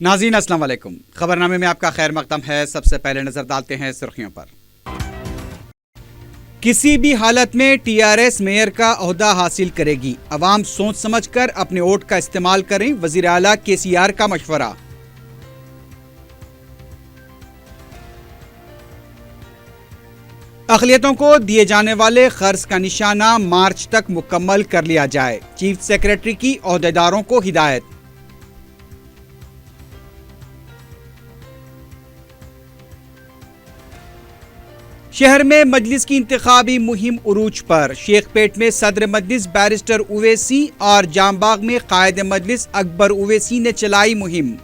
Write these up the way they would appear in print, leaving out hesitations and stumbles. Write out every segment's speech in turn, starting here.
नाज़रीन अस्सलाम वालेकुम। खबरनामे में आपका खैर मकदम है। सबसे पहले नजर डालते हैं सुर्खियों पर। किसी भी हालत में टीआरएस मेयर का ओहदा हासिल करेगी। अवाम सोच समझकर अपने वोट का इस्तेमाल करें। वजीर आला केसीआर का मशवरा। अक़लियतों को दिए जाने वाले खर्च का निशाना मार्च तक मुकम्मल कर लिया जाए। चीफ सेक्रेटरी की ओहदेदारों को हिदायत। शहर में मजलिस की इंतखाबी मुहिम उरूज पर। शेखपेट में सदर मजलिस बैरिस्टर उवैसी और जामबाग में कायद मजलिस अकबर उवैसी ने चलाई मुहिम।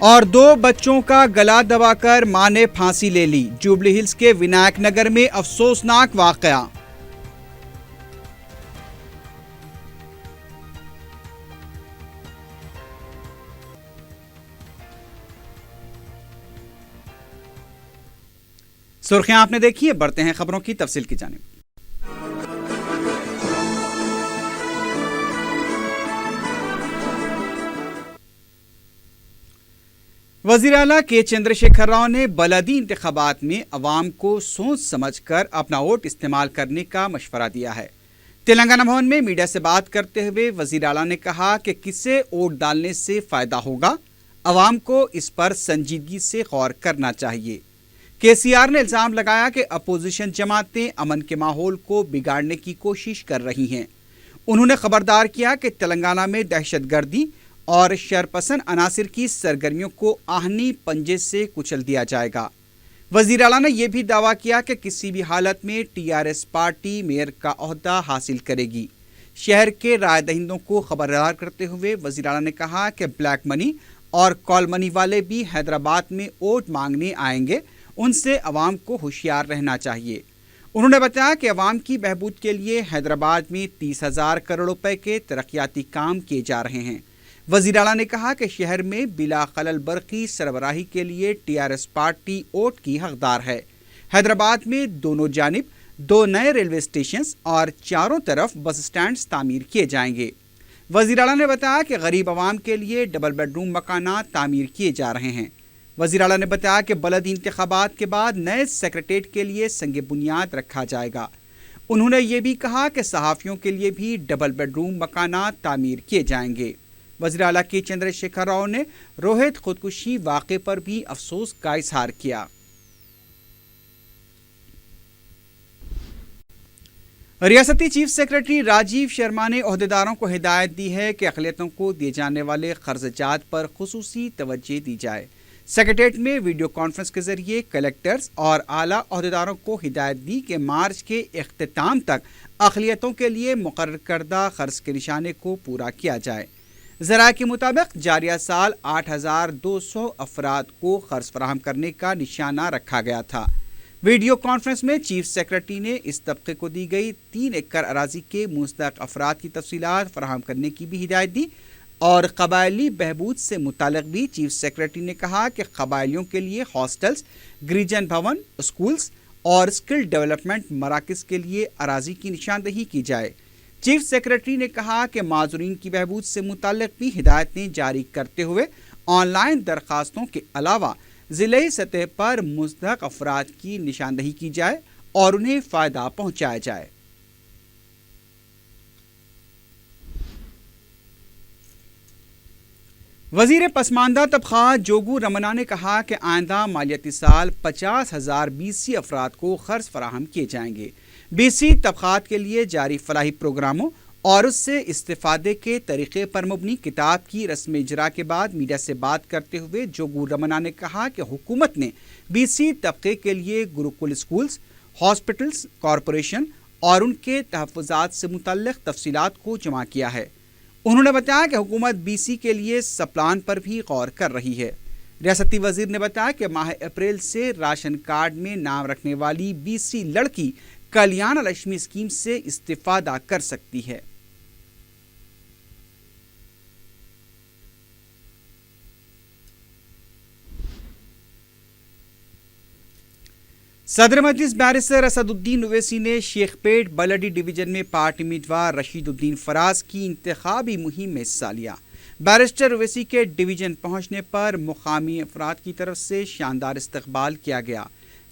और 2 बच्चों का गला दबाकर मां ने फांसी ले ली। जुबली हिल्स के विनायक नगर में अफसोसनाक वाकया। सुर्खियां आपने देखी है, बढ़ते हैं खबरों की तफसील की जानिब। वजीर आला के चंद्रशेखर राव ने बलदी इंतखाबात में अवाम को सोच समझकर अपना वोट इस्तेमाल करने का मशवरा दिया है। तेलंगाना भवन में मीडिया से बात करते हुए वजीर आला ने कहा कि किसे वोट डालने से फायदा होगा, अवाम को इस पर संजीदगी से गौर करना चाहिए। केसीआर ने इल्जाम लगाया कि अपोजिशन जमातें अमन के माहौल को बिगाड़ने की कोशिश कर रही हैं। उन्होंने खबरदार किया कि तेलंगाना में दहशतगर्दी और शरपसंद अनासिर की सरगर्मियों को आहनी पंजे से कुचल दिया जाएगा। वजीर आला ने यह भी दावा किया कि किसी भी हालत में टीआरएस पार्टी मेयर का ओहदा हासिल करेगी। शहर के राय दहिंदों को खबरदार करते हुए वजीर आला ने कहा कि ब्लैक मनी और कॉल मनी वाले भी हैदराबाद में वोट मांगने आएंगे, उनसे अवाम को होशियार रहना चाहिए। उन्होंने बताया कि अवाम की बहबूद के लिए हैदराबाद में 30,000 करोड़ रुपए के तरक्याती काम किए जा रहे हैं। वजीर आला ने कहा कि शहर में बिला खलल बरकी सरबराही के लिए टीआरएस पार्टी वोट की हकदार है। हैदराबाद में दोनों जानिब 2 नए रेलवे स्टेशन और चारों तरफ बस स्टैंड तामीर किए जाएंगे। वजीर आला ने बताया कि गरीब आवाम के लिए डबल बेडरूम मकानात तामीर किए जा रहे हैं। वजीर आला ने बताया कि बलदी इंतखाबात के बाद नए सेक्रेटेरिएट के लिए संग बुनियाद रखा जाएगा। उन्होंने ये भी कहा कि सहाफ़ियों के लिए भी डबल बेडरूम मकानात तामीर किए जाएंगे। वज़ीर आला के चंद्रशेखर राव ने रोहित खुदकुशी वाक़े पर भी अफसोस का इजहार किया। रियासती चीफ सेक्रेटरी राजीव शर्मा ने ओहदेदारों को हिदायत दी है कि अक़लियतों को दिए जाने वाले खर्चात पर खुसूसी तवज्जो दी जाए। सेक्रेटेरिएट में वीडियो कॉन्फ्रेंस के जरिए कलेक्टर्स और आला ओहदेदारों को हिदायत दी कि मार्च के इख्तिताम तक अक़लियतों के लिए मुकर्रर करदा खर्च के निशाने को पूरा किया जाए। ज़राए के मुताबिक जारिया साल 8,200 अफराद को खर्च फराहम करने का निशाना रखा गया था। वीडियो कॉन्फ्रेंस में चीफ सेक्रेटरी ने इस तबके को दी गई 3 एकड़ अराजी के मुस्तहक़ अफराद की तफसीलात फराहम करने की भी हिदायत दी। और कबायली बहबूद से मुताल्लिक़ भी चीफ सेक्रेटरी ने कहा कि कबायलियों के लिए हॉस्टल्स, गिरिजन भवन, स्कूल्स और स्किल डेवलपमेंट मराकज़ के लिए अराजी की निशानदही की जाए। चीफ सेक्रेटरी ने कहा कि माज़ूरीन की बहबूद से मुताल्लिक़ भी हिदायतें जारी करते हुए ऑनलाइन दरखास्तों के अलावा ज़िले सतह पर मुस्तहक़ अफराद की निशानदही की जाए और उन्हें फ़ायदा पहुँचाया जाए। वज़ीर पसमानदा तबक़ात जोगू रमना ने कहा कि आइंदा मालियाती साल 50,000 BC अफराद को क़र्ज़ फराहम किए जाएंगे। BC तबक़ात के लिए जारी फलाही प्रोग्रामों और उससे इस्तिफ़ादे के तरीक़े पर मुबनी किताब की रस्म इजरा के बाद मीडिया से बात करते हुए जोगू रमना ने कहा कि हुकूमत ने BC तबक़े के लिए गुरुकुल स्कूल्स, हॉस्पिटल्स, कॉरपोरेशन और उनके तहफ़्फ़ुज़ात से मुतल्लिक़ तफसीलात को जमा किया है। उन्होंने बताया कि हुकूमत BC के लिए सब प्लान पर भी गौर कर रही है। रियासती वजीर ने बताया कि माह अप्रैल से राशन कार्ड में नाम रखने वाली BC लड़की कल्याण लक्ष्मी स्कीम से इस्तिफादा कर सकती है। صدر مجلس بیرسٹر اسدالدین اویسی نے شیخ پیٹ بلدی ڈویژن میں پارٹی امیدوار رشید الدین فراز کی انتخابی مہم میں حصہ لیا۔ بیرسٹر اویسی کے ڈویژن پہنچنے پر مقامی افراد کی طرف سے شاندار استقبال کیا گیا۔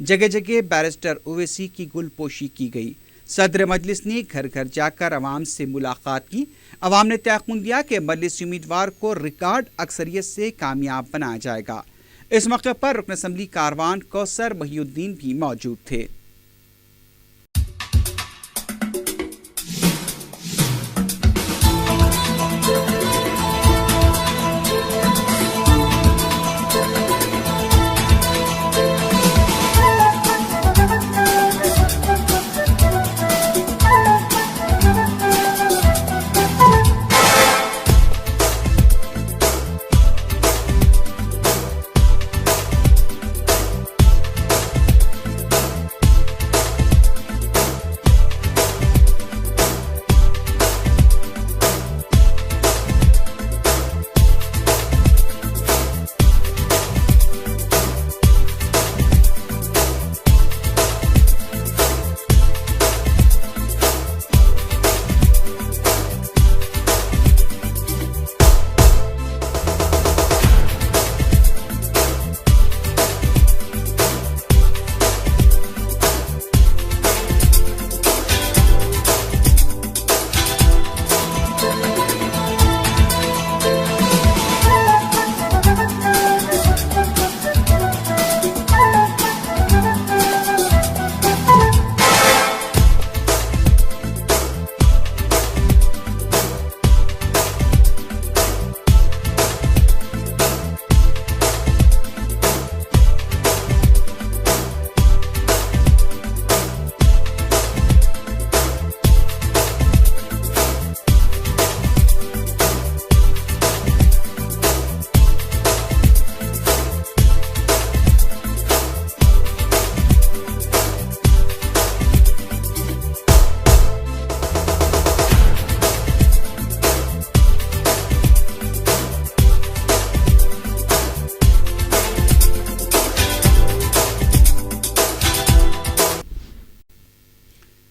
جگہ جگہ بیرسٹر اویسی کی گل پوشی کی گئی۔ صدر مجلس نے گھر گھر جا کر عوام سے ملاقات کی۔ عوام نے تیقن دیا کہ مجلسی امیدوار کو ریکارڈ اکثریت سے کامیاب بنایا جائے گا۔ اس موقع پر رکن اسمبلی کاروان کوثر محی الدین بھی موجود تھے۔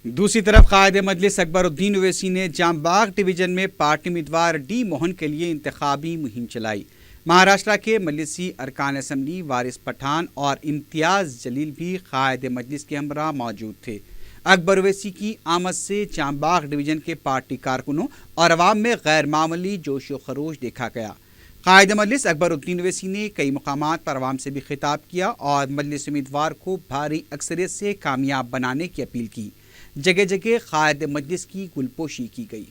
دوسری طرف قائد مجلس اکبر الدین اویسی نے جام باغ ڈویژن میں پارٹی امیدوار ڈی موہن کے لیے انتخابی مہم چلائی۔ مہاراشٹر کے مجلسی ارکان اسمبلی وارث پٹھان اور امتیاز جلیل بھی قائد مجلس کے ہمراہ موجود تھے۔ اکبر اویسی کی آمد سے جام باغ ڈویژن کے پارٹی کارکنوں اور عوام میں غیر معمولی جوش و خروش دیکھا گیا۔ قائد مجلس اکبر الدین اویسی نے کئی مقامات پر عوام سے بھی خطاب کیا اور مجلس امیدوار کو بھاری اکثریت سے کامیاب بنانے کی اپیل کی۔ جگہ جگہ قائد مجلس کی گلپوشی کی گئی۔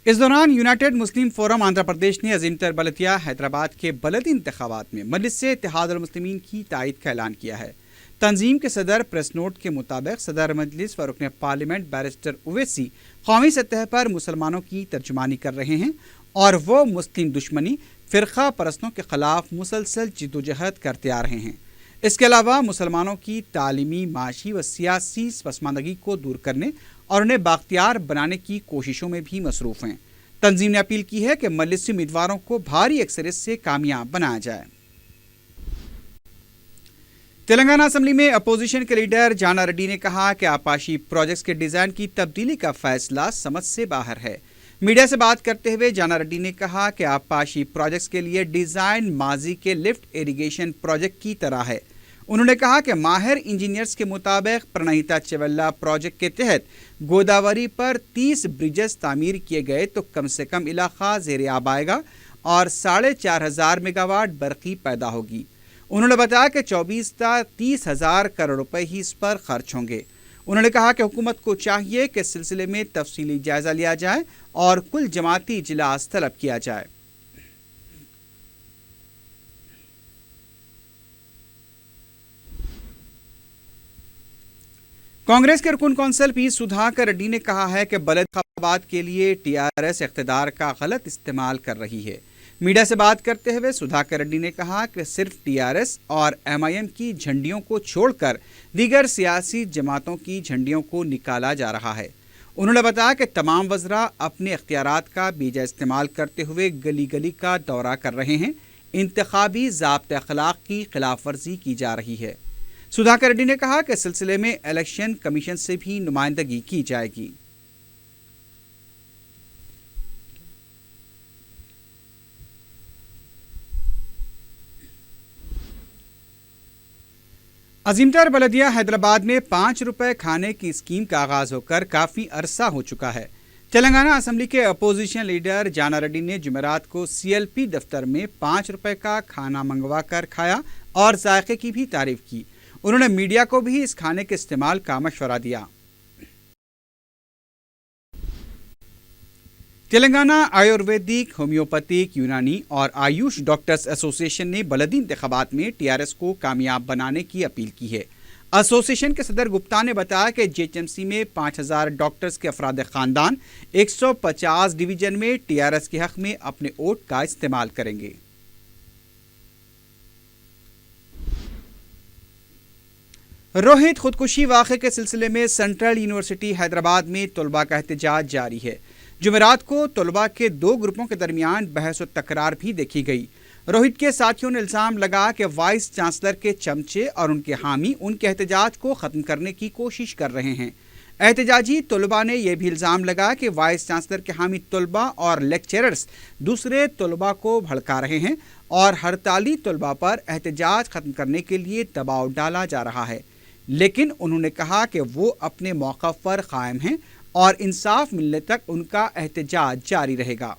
इस दौरान यूनाइटेड मुस्लिम फोरम आंध्र प्रदेश ने अजीमतर बलदिया हैदराबाद के बलदी इंतखाबात में मजलिस से इत्तेहादुल मुस्लिमीन की तायद का ऐलान किया है। तंजीम के सदर प्रेस नोट के मुताबिक सदर मजलिस व रुकन पार्लियामेंट बैरिस्टर ओवैसी कौमी सतह पर मुसलमानों की तर्जुमानी कर रहे हैं और वो मुस्लिम दुश्मनी फ़िरक़ा परस्तों के ख़िलाफ़ मुसलसल जिद्दोजहद करते आ रहे हैं। इसके अलावा मुसलमानों की तालीमी, माशी व सियासी पसमानदगी को दूर करने और उन्हें बाख्तियार बनाने की कोशिशों में भी मसरूफ़ हैं। तंजीम ने अपील की है कि मजलिसी उम्मीदवारों को भारी अक्सरियत से कामयाब बनाया जाए। तेलंगाना असम्बली में अपोजिशन के लीडर जाना रेड्डी ने कहा कि आपाशी प्रोजेक्ट्स के डिज़ाइन की तब्दीली का फैसला समझ से बाहर है। मीडिया से बात करते हुए जाना रेड्डी ने कहा कि आपाशी प्रोजेक्ट्स के लिए डिज़ाइन माजी के लिफ्ट इरिगेशन प्रोजेक्ट की तरह है। उन्होंने कहा कि माहिर इंजीनियर्स के मुताबिक प्रणहिता चेवल्ला प्रोजेक्ट के तहत गोदावरी पर 30 ब्रिजेस तामीर किए गए तो कम से कम इलाका ज़ेर आब आएगा और 4,500 मेगावाट बरक़ी पैदा होगी। उन्होंने बताया कि 24 से 30,000 करोड़ रुपए ही इस पर खर्च होंगे। उन्होंने कहा कि हुकूमत को चाहिए कि इस सिलसिले में तफसीली जायज़ा लिया जाए और कुल जमाती इजलास तलब किया जाए। कांग्रेस के रुकन कौंसिल पी सुधाकर रेड्डी ने कहा है कि बलद इंतखाबात के लिए टीआरएस इख्तिदार का गलत इस्तेमाल कर रही है। मीडिया से बात करते हुए सुधाकर रेड्डी ने कहा कि सिर्फ टीआरएस और एमआईएम की झंडियों को छोड़कर दीगर सियासी जमातों की झंडियों को निकाला जा रहा है। उन्होंने बताया कि तमाम वज़रा अपने इख्तियारात का बेजा इस्तेमाल करते हुए गली गली का दौरा कर रहे हैं। इंतखाबी ज़ाब्ते अखलाक की खिलाफ वर्जी की जा रही है। सुधाकर रेड्डी ने कहा कि इस सिलसिले में इलेक्शन कमीशन से भी नुमाइंदगी की जाएगी। अजीमतर बलदिया हैदराबाद में 5 रुपए खाने की स्कीम का आगाज होकर काफ़ी अरसा हो चुका है। तेलंगाना असम्बली के अपोजिशन लीडर जाना रेड्डी ने जुमेरात को सीएलपी दफ्तर में 5 रुपए का खाना मंगवा कर खाया और जायके की भी तारीफ की। उन्होंने मीडिया को भी इस खाने के इस्तेमाल का मशवरा दिया। तेलंगाना आयुर्वेदिक, होम्योपैथिक, यूनानी और आयुष डॉक्टर्स एसोसिएशन ने बलदी इंतखाबात में टीआरएस को कामयाब बनाने की अपील की है। एसोसिएशन के सदर गुप्ता ने बताया कि जेएचएमसी में 5,000 डॉक्टर्स के अफराद खानदान 150 डिवीजन में टीआरएस के हक में अपने वोट का इस्तेमाल करेंगे। रोहित खुदकुशी वाक़े के सिलसिले में सेंट्रल यूनिवर्सिटी हैदराबाद में तलबा का एहतजाज जारी है। जुमेरात को तलबा के 2 ग्रुपों के दरमियान बहस और तकरार भी देखी गई। रोहित के साथियों ने इल्ज़ाम लगा कि वाइस चांसलर के चमचे और उनके हामी उनके एहतजाज को ख़त्म करने की कोशिश कर रहे हैं। एहतजाजी तलबा ने यह भी इल्ज़ाम लगा कि वाइस चांसलर के हामी तलबा और लेक्चरर्स दूसरे तलबा को भड़का रहे हैं और हड़ताली तलबा पर एहतजाज ख़त्म करने के लिए दबाव डाला जा रहा है। लेकिन उन्होंने कहा कि वो अपने मौक़िफ़ पर कायम हैं और इंसाफ मिलने तक उनका एहतजाज जारी रहेगा।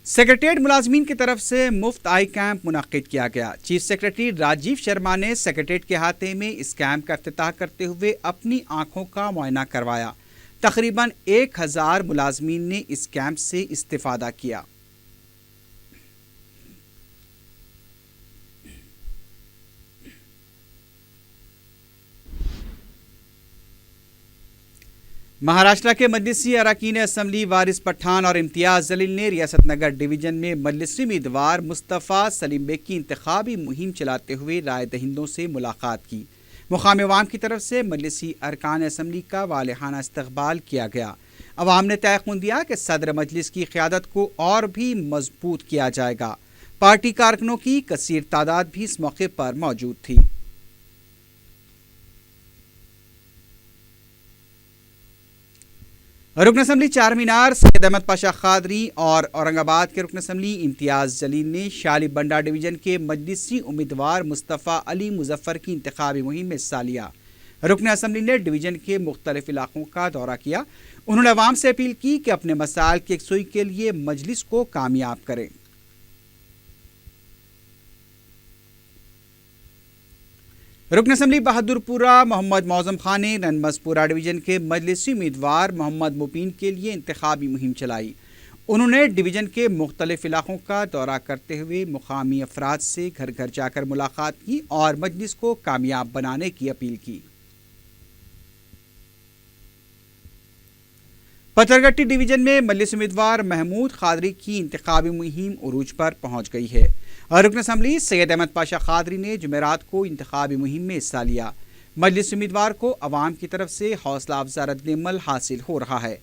सेक्रेटेरिएट मुलाजमीन की तरफ से मुफ्त आई कैंप मुनक्किद किया गया। चीफ सेक्रेटरी राजीव शर्मा ने सेक्रेटेरिएट के अहाते में इस कैंप का इफ्तिताह करते हुए अपनी आंखों का मुआयना करवाया। तकरीबन 1000 मुलाजमीन ने इस कैंप से इस्तिफादा किया। महाराष्ट्र के मजलिसी अरकान असम्बली वारिस पठान और इम्तियाज़ जलील ने रियासत नगर डिवीज़न में मजलिसी उम्मीदवार मुस्तफ़ा सलीम बेग की इंतखाबी मुहिम चलाते हुए राय दहिंदों से मुलाकात की। मुकामी अवाम की तरफ से मजलिसी अरकान असम्बली का वालिहाना इस्तकबाल किया गया। अवाम ने तयक़ुन दिया कि सदर मजलिस की क़यादत को और भी मजबूत किया जाएगा। पार्टी कारकुनों की कसीर तादाद भी इस मौके पर मौजूद थी। रुकन असम्बली चार मीनार सैयद अहमद पाशा खादरी और औरंगाबाद के रुकन असम्बली इम्तियाज़ जलील ने शाली बंडा डिवीज़न के मजलिसी उम्मीदवार मुस्तफ़ा अली मुजफ्फर की इंतखाबी मुहिम में हिस्सा लिया। रुकन असम्बली ने डिवीज़न के मुख्तलिफ इलाकों का दौरा किया। उन्होंने अवाम से अपील की कि अपने मसाइल की यकसुई के लिए मजलिस को कामयाब करें। रुकन असम्बली बहादुरपुरा मोहम्मद मौजम खान ने ननमसपुरा डिवीजन के मजलिसी उम्मीदवार मोहम्मद मुबीन के लिए इंतखाबी मुहिम चलाई। उन्होंने डिवीजन के मुख्तलिफ इलाकों का दौरा करते हुए मुकामी अफराद से घर घर जाकर मुलाकात की और मजलिस को कामयाब बनाने की अपील की। पत्थरगट्टी डिवीजन में मजलिस उम्मीदवार महमूद खादरी की इंतखाबी मुहिम उरूज पर पहुंच गई है। रुकन असम्बली सैयद अहमद पाशा खादरी ने जुमेरात को इंतखाबी मुहिम में हिस्सा लिया। मजलिस उम्मीदवार को अवाम की तरफ से हौसला अफजा रद्द-ए-अमल हासिल हो रहा है।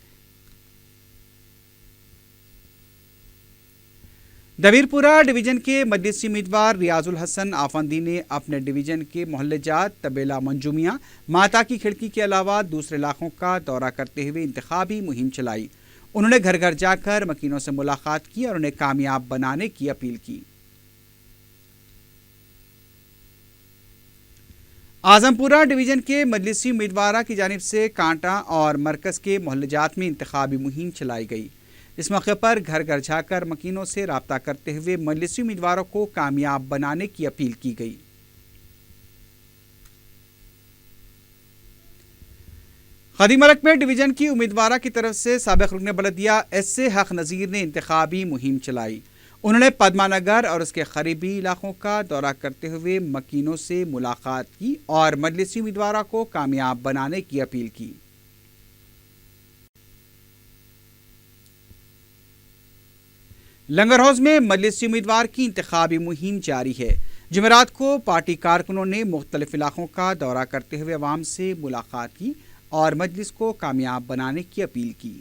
दबीरपुरा डिवीजन के मजलिसी उम्मीदवार रियाजुल हसन आफंदी ने अपने डिवीजन के मोहल्ले जात तबेला मंजूमिया माता की खिड़की के अलावा दूसरे इलाकों का दौरा करते हुए इंतखाबी मुहिम चलाई। उन्होंने घर घर जाकर मकीनों से मुलाकात की और उन्हें कामयाब बनाने की अपील की। आजमपुरा डिवीजन के मजलिसी उम्मीदवार की जानिब से कांटा और मरकज के मोहल्ले जात में इंतखाबी मुहिम चलाई गई। इस मौके पर घर घर जाकर मकीनों से राब्ता करते हुए मजलिसी उम्मीदवारों को कामयाब बनाने की अपील की गई। खदीमलक में डिवीजन की उम्मीदवार की तरफ से साबिक रुकन बलदिया एस.ए. हक नज़ीर ने इंतखाबी मुहिम चलाई। उन्होंने पद्मानगर और उसके करीबी इलाकों का दौरा करते हुए मकीनों से मुलाकात की और मजलिसी उम्मीदवार को कामयाब बनाने की अपील की। लंगर हाउस में मजलिसी उम्मीदवार की इंतखाबी मुहिम जारी है। जुमेरात को पार्टी कारकुनों ने मुख्तलिफ इलाकों का दौरा करते हुए अवाम से मुलाकात की और मजलिस को कामयाब बनाने की अपील की।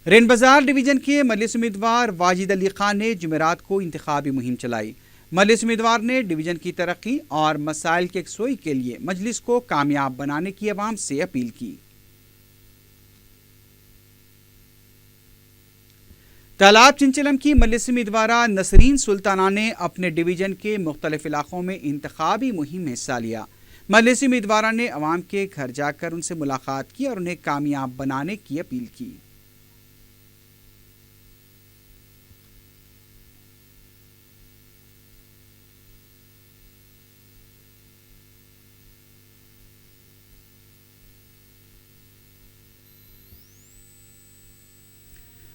रेन बाजार डिवीजन के मजलिस उम्मीदवार वाजिद अली खान ने जुमेरात को इंतखाबी मुहिम चलाई। मजलिस उम्मीदवार ने डिवीजन की तरक्की और मसाइल के यकसोई के लिए मजलिस को कामयाब बनाने की अवाम से अपील की। तालाब चिंचलम की मजलिस उम्मीदवार नसरीन सुल्ताना ने अपने डिवीजन के मुख्तलिफ इलाकों में इंतखाबी मुहिम में हिस्सा लिया। मजलिस उम्मीदवार ने अवाम के घर जाकर उनसे मुलाकात की और उन्हें कामयाब बनाने की अपील की।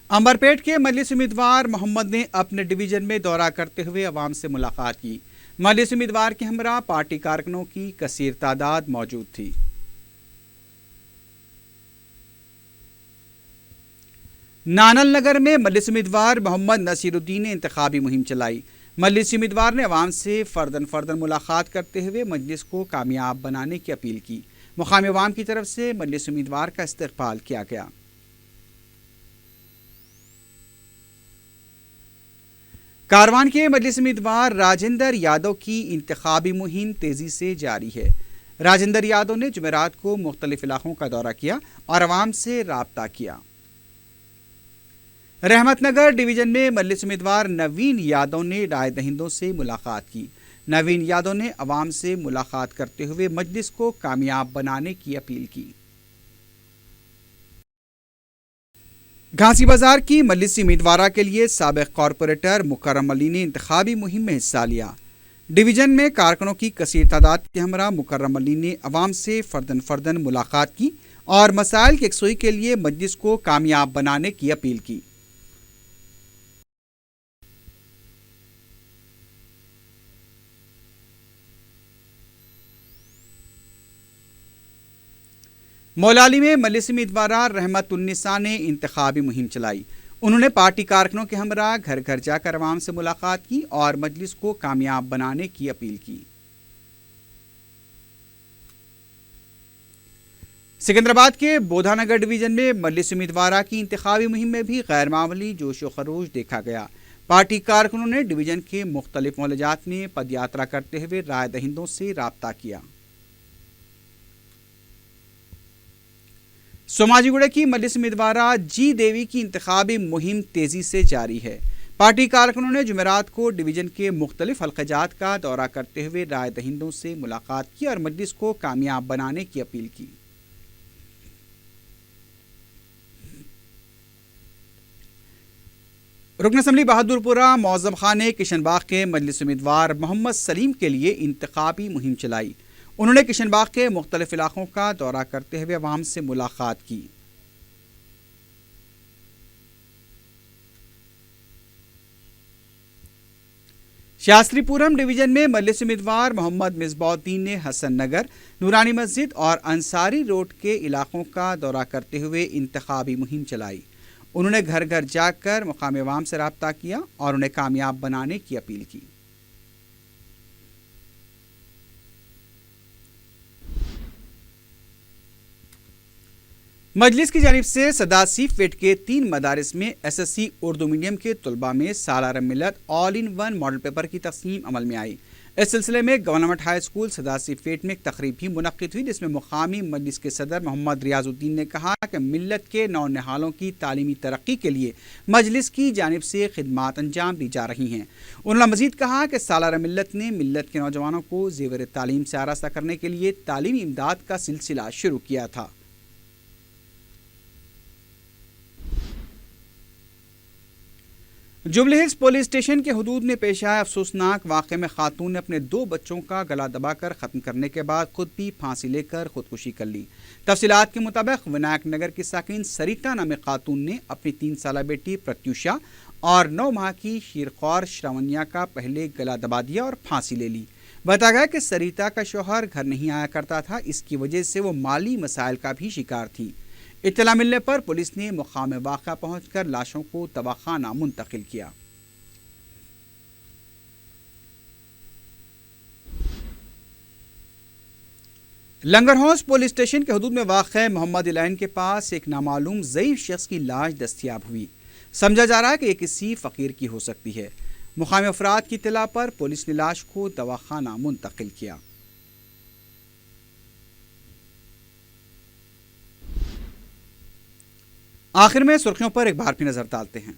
अंबरपेट के मजलिस उम्मीदवार मोहम्मद ने अपने डिवीजन में दौरा करते हुए अवाम से मुलाकात की। मजलिस उम्मीदवार के हमरा पार्टी कारकुनों की कसीर तादाद मौजूद थी। नानल नगर में मजलिस उम्मीदवार मोहम्मद नसीरुद्दीन ने इंतखाबी मुहिम चलाई। मजलिस उम्मीदवार ने अवाम से फर्दन मुलाकात करते हुए मजलिस को कामयाब बनाने की अपील की। मुकामी अवाम की तरफ से मजलिस उम्मीदवार का इस्तकबाल किया गया। कारवान के मजलिस उम्मीदवार राजेंद्र यादव की इंतखाबी मुहिम तेजी से जारी है। राजेंद्र यादव ने जुमेरात को मुख्तलिफ इलाकों का दौरा किया और अवाम से राब्ता किया। रहमतनगर डिवीजन में मजलिस उम्मीदवार नवीन यादव ने राय दहिंदों से मुलाकात की। नवीन यादव ने अवाम से मुलाकात करते हुए मजलिस को कामयाब बनाने की अपील की। घासी बाजार की मजलिसी उम्मीदवार के लिए साबिक कॉरपोरेटर मुकर्रम अली ने इंतखाबी मुहिम में हिस्सा लिया। डिवीजन में कारकुनों की कसीर तादाद के हमरा मुकर्रम अली ने अवाम से फर्दन मुलाकात की और मसाइल की यकसुई के लिए मजलिस को कामयाब बनाने की अपील की। मौलाली में मजलिस उम्मीदवार रहमतुन्निसा ने इंतखाबी मुहिम चलाई। उन्होंने पार्टी कारकुनों के हमरा घर घर जाकर अवाम से मुलाकात की और मजलिस को कामयाब बनाने की अपील की। सिकंदराबाद के बोधानगर डिवीजन में मजलिस उम्मीदवार की इंतखाबी मुहिम में भी गैर मामूली जोश व खरोश देखा गया। पार्टी कारकुनों ने डिवीजन के मुख्तलिफ मोहल्लात में पदयात्रा करते हुए राय दहिंदों से राब्ता किया। सोमाजीगुड़ा की मजलिस उम्मीदवार जी देवी की इंतखाबी मुहिम तेजी से जारी है। पार्टी कारकुनों ने जुमेरात को डिवीजन के मुख्तलिफ हल्काजात का दौरा करते हुए राय दहिंदों से मुलाकात की और मजलिस को कामयाब बनाने की अपील की। رکن اسمبلی بہادرپورہ معظم خان نے کشن باغ کے مجلس امیدوار محمد سلیم کے لیے انتخابی مہم چلائی۔ انہوں نے کشن باغ کے مختلف علاقوں کا دورہ کرتے ہوئے عوام سے ملاقات کی۔ شاستری پورم ڈویژن میں مجلس امیدوار محمد مصباح الدین نے حسن نگر، نورانی مسجد اور انصاری روڈ کے علاقوں کا دورہ کرتے ہوئے انتخابی مہم چلائی۔ انہوں نے گھر گھر جا کر مقامی عوام سے رابطہ کیا اور انہیں کامیاب بنانے کی اپیل کی۔ مجلس کی جانب سے صداسی فیٹ کے 3 مدارس میں S S C Urdu medium کے طلباء میں سالارہ ملت all in one model paper کی تقسیم عمل میں آئی۔ اس سلسلے میں گورنمنٹ ہائی اسکول صداسی فیٹ میں ایک تقریب بھی منعقد ہوئی، جس میں مقامی مجلس کے صدر محمد ریاض الدین نے کہا کہ ملت کے نونہالوں کی تعلیمی ترقی کے لیے مجلس کی جانب سے خدمات انجام دی جا رہی ہیں۔ انہوں نے مزید کہا کہ سالارہ ملت نے ملت کے نوجوانوں کو زیور تعلیم سے آراستہ کرنے کے لیے تعلیمی امداد کا سلسلہ شروع کیا تھا۔ جوبلی ہلز پولیس اسٹیشن کے حدود میں پیش آئے افسوسناک واقعے میں خاتون نے اپنے 2 بچوں کا گلا دبا کر ختم کرنے کے بعد خود بھی پھانسی لے کر خودکشی کر لی۔ تفصیلات کے مطابق ونائک نگر کی ساکن سریتا نامی خاتون نے اپنی 3 سالہ بیٹی پرتیوشا اور 9 ماہ کی شیرخوار شراونیا کا پہلے گلا دبا دیا اور پھانسی لے لی۔ بتایا گیا کہ سریتا کا شوہر گھر نہیں آیا کرتا تھا، اس کی وجہ سے وہ مالی مسائل کا بھی شکار تھی۔ اطلاع ملنے پر پولیس نے مقام واقعہ پہنچ کر لاشوں کو دواخانہ منتقل کیا۔ لنگر ہاؤس پولیس اسٹیشن کے حدود میں واقع محمد لائن کے پاس ایک نامعلوم ضعیف شخص کی لاش دستیاب ہوئی۔ سمجھا جا رہا ہے کہ یہ کسی فقیر کی ہو سکتی ہے۔ مقامی افراد کی اطلاع پر پولیس نے لاش کو دواخانہ منتقل کیا۔ آخر میں سرخیوں پر ایک بار پھر نظر ڈالتے ہیں۔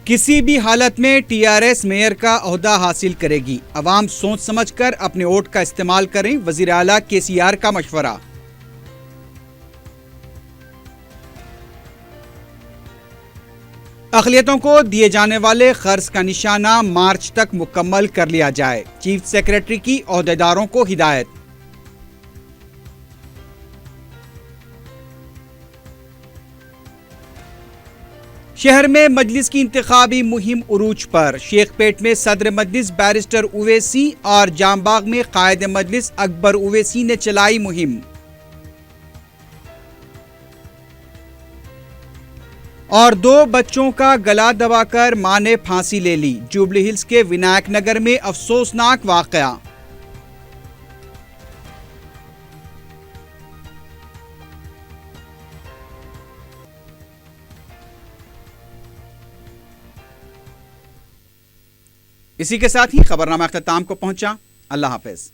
کسی بھی حالت میں ٹی آر ایس میئر کا عہدہ حاصل کرے گی، عوام سوچ سمجھ کر اپنے ووٹ کا استعمال کریں، وزیر اعلیٰ کے سی آر کا مشورہ۔ اقلیتوں کو دیے جانے والے قرض کا نشانہ مارچ تک مکمل کر لیا جائے، چیف سیکریٹری کی عہدیداروں کو ہدایت۔ شہر میں مجلس کی انتخابی مہم عروج پر، شیخ پیٹ میں صدر مجلس بیرسٹر اویسی اور جام باغ میں قائد مجلس اکبر اویسی نے چلائی مہم۔ اور 2 بچوں کا گلا دبا کر ماں نے پھانسی لے لی، جوبلی ہلز کے ونائک نگر میں افسوسناک واقعہ۔ اسی کے ساتھ ہی خبرنامہ اختتام کو پہنچا۔ اللہ حافظ۔